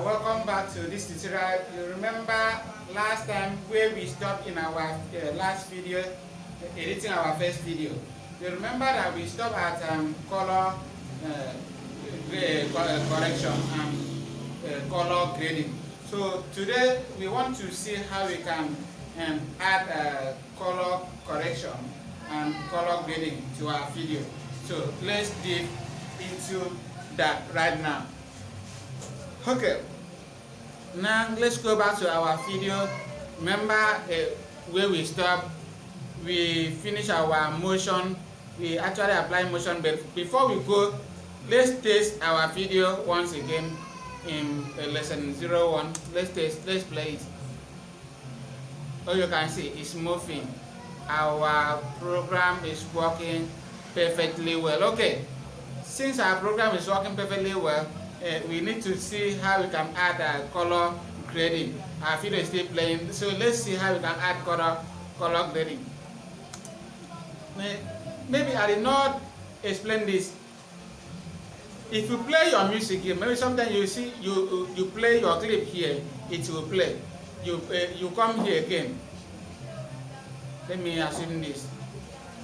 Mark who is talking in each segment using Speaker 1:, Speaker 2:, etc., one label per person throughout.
Speaker 1: Welcome back to this tutorial. You remember last time where we stopped in our last video, editing our first video. You remember that we stopped at color correction and color grading. So today we want to see how we can add color correction and color grading to our video. So let's dig into that right now. Okay, now let's go back to our video. Remember where we stopped? We finish our motion. We actually apply motion, but before we go, let's test our video once again in lesson 01. Let's play it. Oh, you can see it's moving. Our program is working perfectly well. Okay, since our program is working perfectly well, we need to see how we can add color grading. Our video is still playing, so let's see how we can add color grading. Maybe I did not explain this. If you play your music here, maybe sometimes you see you play your clip here, it will play. You come here again. Let me assume this.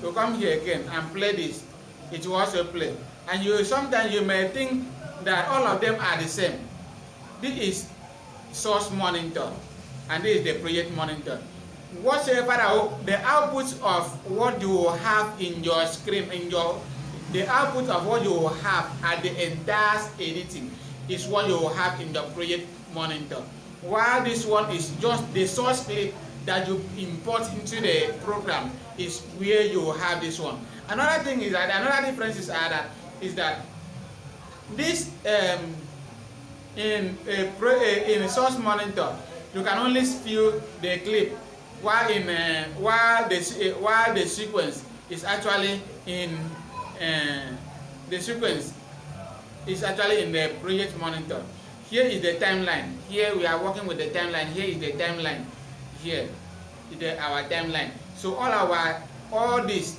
Speaker 1: You come here again and play this, it will also play. And sometimes you may think that all of them are the same. This is source monitor and this is the project monitor. Whatsoever the output of what you will have in your screen, the output of what you will have at the entire editing is what you will have in the project monitor. While this one is just the source clip that you import into the program is where you will have this one. Another thing is that another difference is that this in a source monitor you can only view the clip, while the sequence is actually in the project monitor. Here is the timeline. Here we are working with the timeline. Here is the timeline. Here is our timeline. So all this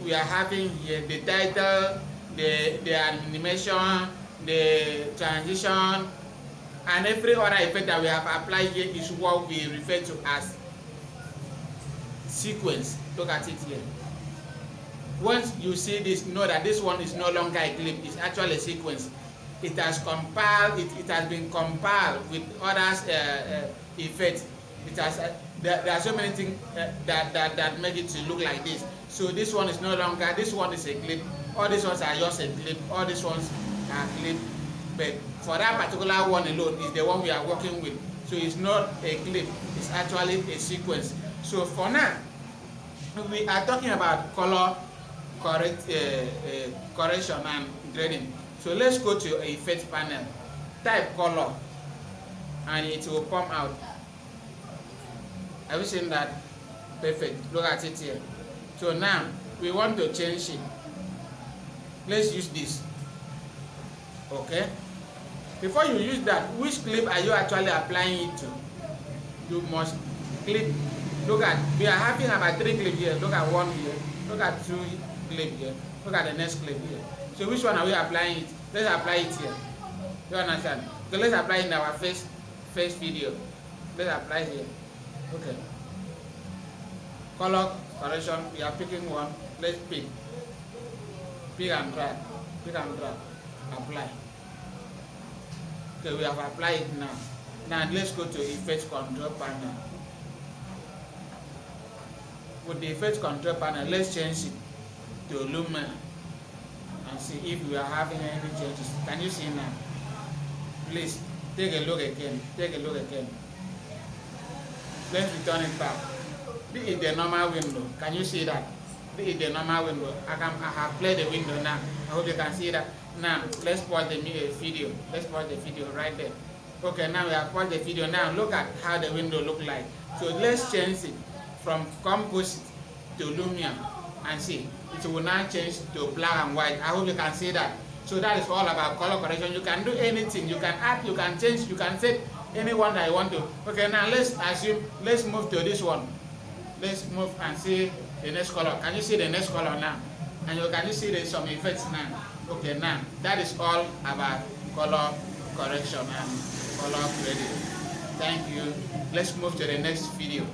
Speaker 1: we are having here, the title, the animation, the transition, and every other effect that we have applied here is what we refer to as sequence. Look at it here. Once you see this, know that this one is no longer a clip, it's actually a sequence. It has compiled, it has been compiled with others effects. There are so many things that make it to look like this. So this one is no longer, this one is a clip, all these ones are just a clip, all these ones are clip, but for that particular one alone is the one we are working with. So it's not a clip, it's actually a sequence. So for now, we are talking about color correction and grading. So let's go to effect panel, type color, and it will come out. Have you seen that? Perfect. Look at it here. So now we want to change it. Let's use this. Okay. Before you use that, which clip are you actually applying it to? You must clip. Look at, we are having about 3 clips here. Look at one here. Look at 2 clips here. Look at the next clip here. So which one are we applying it? Let's apply it here. You understand? So let's apply it in our first video. Let's apply here. Okay. Color correction. We are picking one. Let's pick. Pick and drag. Pick and drag. Apply. Okay, we have applied it now. Now let's go to effect control panel. With the effect control panel, let's change it to Lumen and see if we are having any changes. Can you see now? Please take a look again. Take a look again. Let's return it back. This is the normal window. Can you see that? This is the normal window. I have played the window now. I hope you can see that. Now let's pause the video. Let's pause the video right there. Okay, now we have paused the video. Now look at how the window look like. So let's change it from composite to Lumion and see. It will now change to black and white. I hope you can see that. So that is all about color correction. You can do anything. You can add, you can change, you can set anyone that you want to. Okay, now let's move to this one. Let's move and see the next color. Can you see the next color now? And can you see there's some effects now? Okay, now that is all about color correction and color grading. Thank you. Let's move to the next video.